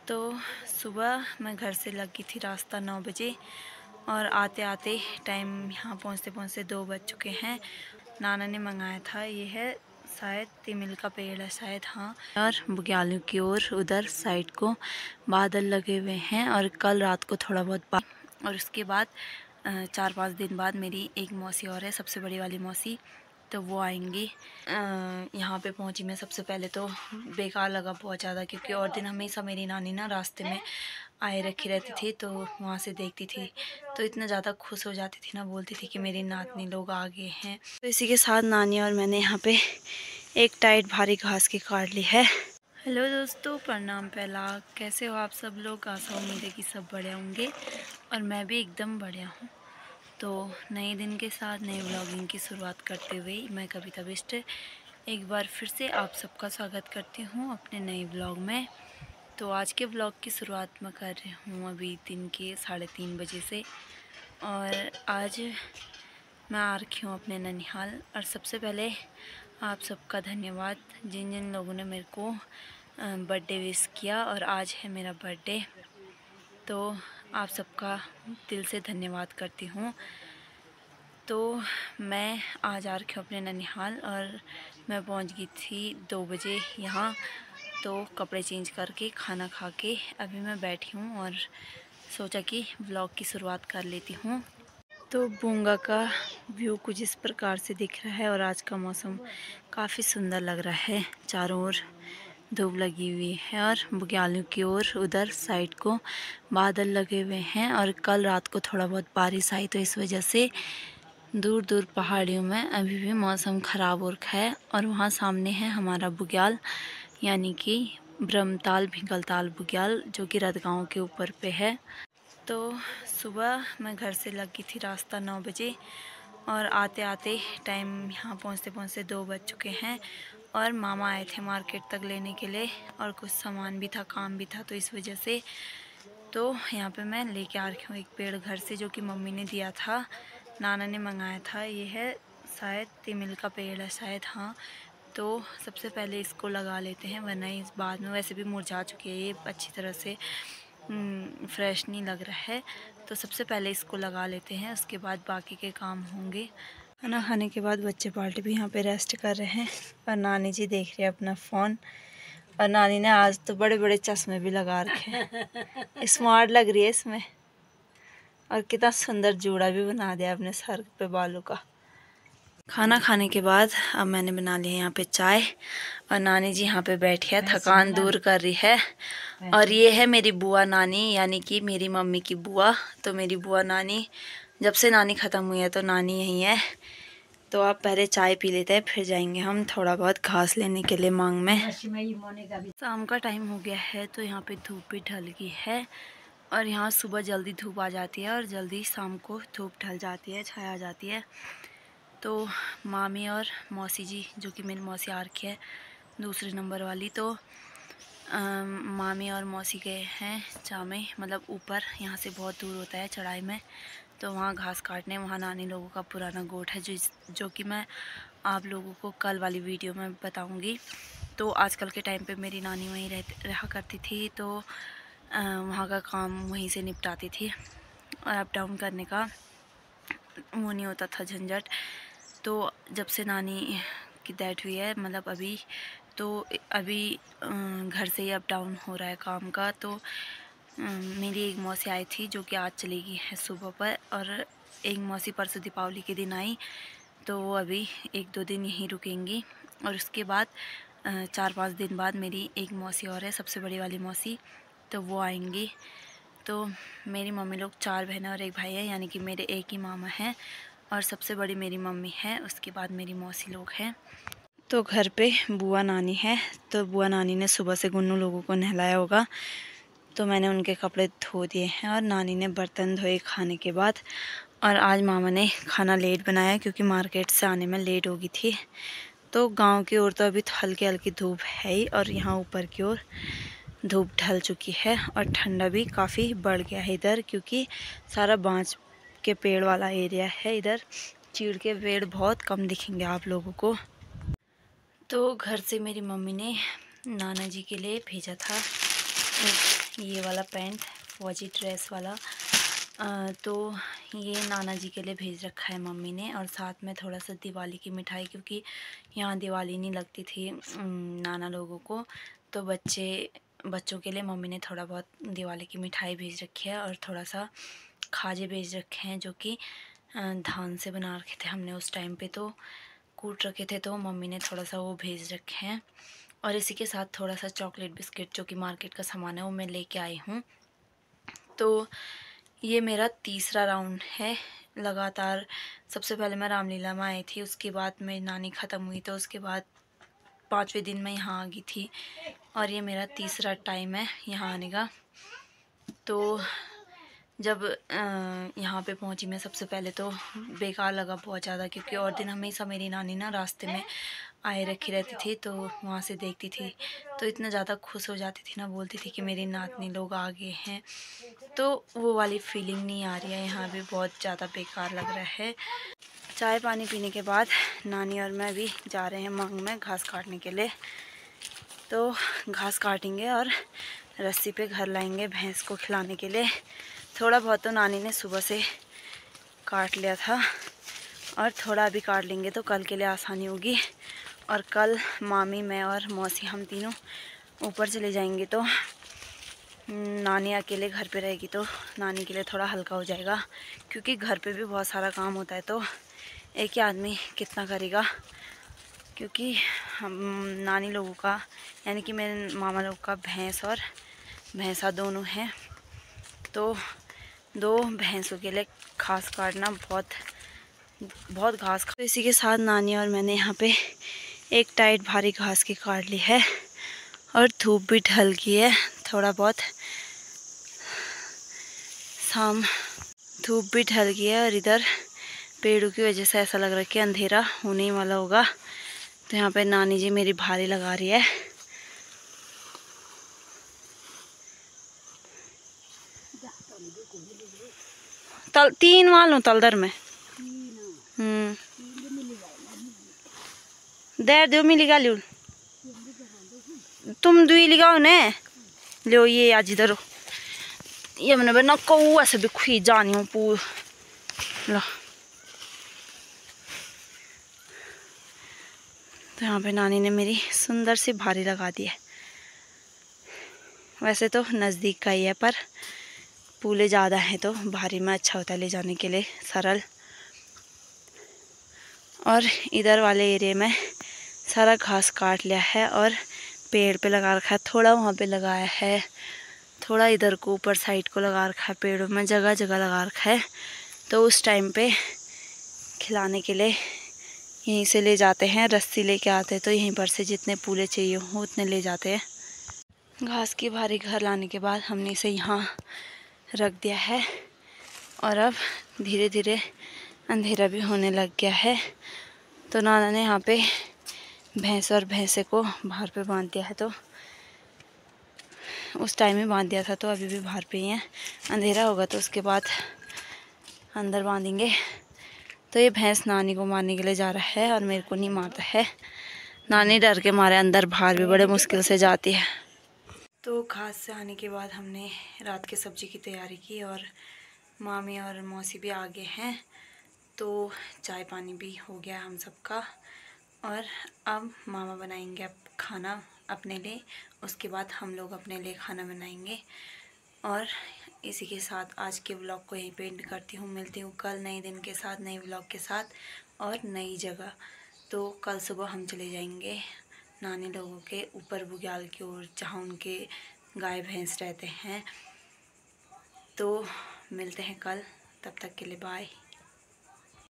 तो सुबह मैं घर से लगी थी रास्ता 9 बजे और आते आते टाइम यहाँ पहुँचते पहुँचते 2 बज चुके हैं। नाना ने मंगाया था, ये है शायद तिमिल का पेड़ है शायद, हाँ। और बुग्यालों की ओर उधर साइड को बादल लगे हुए हैं और कल रात को थोड़ा बहुत और उसके बाद 4-5 दिन बाद मेरी एक मौसी और है, सबसे बड़ी वाली मौसी, तो वो आएंगी। यहाँ पे पहुँची मैं सबसे पहले तो बेकार लगा बहुत ज़्यादा, क्योंकि और दिन हमेशा मेरी नानी ना रास्ते में आए रखी रहती थी, तो वहाँ से देखती थी तो इतना ज़्यादा खुश हो जाती थी ना, बोलती थी कि मेरी नातनी लोग आ गए हैं। तो इसी के साथ नानी और मैंने यहाँ पे एक टाइट भारी घास की काट ली है। हेलो दोस्तों, प्रणाम। पहला कैसे हो आप सब लोग? आशा उम्मीद है कि सब बढ़िया होंगे और मैं भी एकदम बढ़िया हूँ। तो नए दिन के साथ नए व्लॉगिंग की शुरुआत करते हुए मैं कविता बिष्ट एक बार फिर से आप सबका स्वागत करती हूँ अपने नए व्लॉग में। तो आज के व्लॉग की शुरुआत मैं कर रही हूँ अभी दिन के 3:30 बजे से, और आज मैं आ रखी हूँ अपने ननिहाल। और सबसे पहले आप सबका धन्यवाद जिन जिन लोगों ने मेरे को बर्थडे विश किया, और आज है मेरा बर्थडे, तो आप सबका दिल से धन्यवाद करती हूँ। तो मैं आज आ रखी हूँ अपने ननिहाल और मैं पहुँच गई थी 2 बजे यहाँ। तो कपड़े चेंज करके खाना खा के अभी मैं बैठी हूँ और सोचा कि व्लॉग की शुरुआत कर लेती हूँ। तो बूंगा का व्यू कुछ इस प्रकार से दिख रहा है और आज का मौसम काफ़ी सुंदर लग रहा है। चारों ओर धूप लगी हुई है और बुग्यालों की ओर उधर साइड को बादल लगे हुए हैं, और कल रात को थोड़ा बहुत बारिश आई तो इस वजह से दूर दूर पहाड़ियों में अभी भी मौसम ख़राब हो रखा है। और वहाँ सामने है हमारा बुग्याल, यानी कि ब्रह्मताल भिंगलताल बुग्याल, जो कि रतगांव के ऊपर पे है। तो सुबह मैं घर से लगी थी रास्ता 9 बजे और आते आते टाइम यहाँ पहुँचते पहुँचते 2 बज चुके हैं। और मामा आए थे मार्केट तक लेने के लिए और कुछ सामान भी था, काम भी था, तो इस वजह से तो यहाँ पे मैं लेके आ रही हूँ एक पेड़ घर से, जो कि मम्मी ने दिया था, नाना ने मंगाया था। ये है शायद तिमिल का पेड़ है शायद, हाँ। तो सबसे पहले इसको लगा लेते हैं, वरना इस बाद में वैसे भी मुरझा चुकी है, ये अच्छी तरह से फ्रेश नहीं लग रहा है। तो सबसे पहले इसको लगा लेते हैं, उसके बाद बाकी के काम होंगे। खाना खाने के बाद बच्चे पार्टी भी यहाँ पे रेस्ट कर रहे हैं और नानी जी देख रहे हैं अपना फ़ोन। और नानी ने आज तो बड़े बड़े चश्मे भी लगा रखे हैं, स्मार्ट लग रही है इसमें। और कितना सुंदर जूड़ा भी बना दिया अपने सर पे बालों का। खाना खाने के बाद अब मैंने बना लिया यहाँ पे चाय और नानी जी यहाँ पे बैठी है, थकान दूर कर रही है। और ये है मेरी बुआ नानी, यानी कि मेरी मम्मी की बुआ। तो मेरी बुआ नानी, जब से नानी ख़त्म हुई है तो नानी यहीं है। तो आप पहले चाय पी लेते हैं, फिर जाएंगे हम थोड़ा बहुत घास लेने के लिए मांग में। शाम का टाइम हो गया है तो यहाँ पे धूप भी ढल गई है, और यहाँ सुबह जल्दी धूप आ जाती है और जल्दी शाम को धूप ढल जाती है, छाया आ जाती है। तो मामी और मौसी जी, जो कि मेरी मौसी आ रखी है दूसरे नंबर वाली, तो मामी और मौसी गए हैं चामे, मतलब ऊपर, यहाँ से बहुत दूर होता है चढ़ाई में, तो वहाँ घास काटने। वहाँ नानी लोगों का पुराना गोठ है, जो कि मैं आप लोगों को कल वाली वीडियो में बताऊंगी। तो आजकल के टाइम पे मेरी नानी वहीं रहा करती थी, तो वहाँ का काम वहीं से निपटाती थी और अप डाउन करने का वो नहीं होता था झंझट। तो जब से नानी की डेथ हुई है, मतलब अभी, तो अभी घर से ही अप डाउन हो रहा है काम का। तो मेरी एक मौसी आई थी जो कि आज चली गई है सुबह पर, और एक मौसी परसों दीपावली के दिन आई, तो वो अभी 1-2 दिन यहीं रुकेंगी। और उसके बाद 4-5 दिन बाद मेरी एक मौसी और है, सबसे बड़ी वाली मौसी, तो वो आएंगी। तो मेरी मम्मी लोग 4 बहनें और 1 भाई है, यानी कि मेरे एक ही मामा हैं और सबसे बड़ी मेरी मम्मी है, उसके बाद मेरी मौसी लोग हैं। तो घर पे बुआ नानी है, तो बुआ नानी ने सुबह से गुन्नू लोगों को नहलाया होगा, तो मैंने उनके कपड़े धो दिए हैं और नानी ने बर्तन धोए खाने के बाद। और आज मामा ने खाना लेट बनाया क्योंकि मार्केट से आने में लेट हो गई थी। तो गांव की ओर तो अभी हल्की हल्की धूप है ही, और यहाँ ऊपर की ओर धूप ढल चुकी है और ठंडा भी काफ़ी बढ़ गया है इधर, क्योंकि सारा बांस के पेड़ वाला एरिया है इधर। चीड़ के पेड़ बहुत कम दिखेंगे आप लोगों को। तो घर से मेरी मम्मी ने नाना जी के लिए भेजा था ये वाला पैंट फौजी ड्रेस वाला। तो ये नाना जी के लिए भेज रखा है मम्मी ने, और साथ में थोड़ा सा दिवाली की मिठाई, क्योंकि यहाँ दिवाली नहीं लगती थी नाना लोगों को, तो बच्चों के लिए मम्मी ने थोड़ा बहुत दिवाली की मिठाई भेज रखी है, और थोड़ा सा खाजे भेज रखे हैं जो कि धान से बना रखे थे हमने उस टाइम पे, तो कूट रखे थे, तो मम्मी ने थोड़ा सा वो भेज रखे हैं। और इसी के साथ थोड़ा सा चॉकलेट बिस्किट जो कि मार्केट का सामान है वो मैं लेके आई हूँ। तो ये मेरा तीसरा राउंड है लगातार। सबसे पहले मैं रामलीला में आई थी, उसके बाद मेरी नानी ख़त्म हुई, तो उसके बाद 5वें दिन मैं यहाँ आ गई थी, और ये मेरा तीसरा टाइम है यहाँ आने का। तो जब यहाँ पे पहुँची मैं, सबसे पहले तो बेकार लगा बहुत ज़्यादा, क्योंकि और दिन हमेशा मेरी नानी ना रास्ते में आए रखी रहती थी, तो वहाँ से देखती थी तो इतना ज़्यादा खुश हो जाती थी ना, बोलती थी कि मेरी नातनी लोग आ गए हैं। तो वो वाली फीलिंग नहीं आ रही है यहाँ पे, बहुत ज़्यादा बेकार लग रहा है। चाय पानी पीने के बाद नानी और मैं भी जा रहे हैं मांग में घास काटने के लिए। तो घास काटेंगे और रस्सी पे घर लाएंगे भैंस को खिलाने के लिए। थोड़ा बहुत तो नानी ने सुबह से काट लिया था, और थोड़ा अभी काट लेंगे तो कल के लिए आसानी होगी। और कल मामी, मैं और मौसी हम तीनों ऊपर चले जाएंगे, तो नानी अकेले घर पे रहेगी, तो नानी के लिए थोड़ा हल्का हो जाएगा, क्योंकि घर पे भी बहुत सारा काम होता है, तो एक ही आदमी कितना करेगा। क्योंकि हम नानी लोगों का, यानी कि मेरे मामा लोग का भैंस और भैंसा दोनों हैं, तो 2 भैंसों के लिए घास काटना बहुत घास। तो इसी के साथ नानी और मैंने यहाँ पे एक टाइट भारी घास की काट ली है, और धूप भी ढल गई है थोड़ा बहुत, शाम धूप भी ढल गई है, और इधर पेड़ों की वजह से ऐसा लग रहा है कि अंधेरा होने ही वाला होगा। तो यहाँ पे नानी जी मेरी भारी लगा रही है। तल 3 वालों तलदर में देर दो मिली गाली तुम दुई लिगाओ ने लो ये आज इधर ये मैंने बना कौआ से भी खुई जानी हूँ पू लो। तो यहाँ पे नानी ने मेरी सुंदर सी भारी लगा दी है। वैसे तो नज़दीक का ही है, पर पूले ज़्यादा हैं तो भारी में अच्छा होता है ले जाने के लिए, सरल। और इधर वाले एरिया में सारा घास काट लिया है, और पेड़ पे लगा रखा है, थोड़ा वहाँ पे लगाया है, थोड़ा इधर को ऊपर साइड को लगा रखा है, पेड़ों में जगह जगह लगा रखा है। तो उस टाइम पे खिलाने के लिए यहीं से ले जाते हैं, रस्सी लेके आते हैं, तो यहीं पर से जितने पूले चाहिए हो उतने ले जाते हैं। घास की भारी घर लाने के बाद हमने इसे यहाँ रख दिया है, और अब धीरे धीरे अंधेरा भी होने लग गया है। तो नाना ने यहाँ पे भैंस और भैंसे को बाहर पे बांध दिया है, तो उस टाइम ही बांध दिया था, तो अभी भी बाहर पे ही हैं। अंधेरा होगा तो उसके बाद अंदर बांधेंगे। तो ये भैंस नानी को मारने के लिए जा रहा है, और मेरे को नहीं मारता है। नानी डर के मारे अंदर बाहर भी बड़े मुश्किल से जाती है। तो घास से आने के बाद हमने रात के सब्ज़ी की तैयारी की, और मामी और मौसी भी आ गए हैं, तो चाय पानी भी हो गया हम सबका। और अब मामा बनाएंगे अब खाना अपने लिए, उसके बाद हम लोग अपने लिए खाना बनाएंगे। और इसी के साथ आज के व्लॉग को यहीं पे एंड करती हूँ। मिलती हूँ कल नए दिन के साथ, नए व्लॉग के साथ और नई जगह। तो कल सुबह हम चले जाएंगे नानी लोगों के ऊपर बुग्याल की ओर, जहाँ उनके गाय भैंस रहते हैं। तो मिलते हैं कल, तब तक के लिए बाय।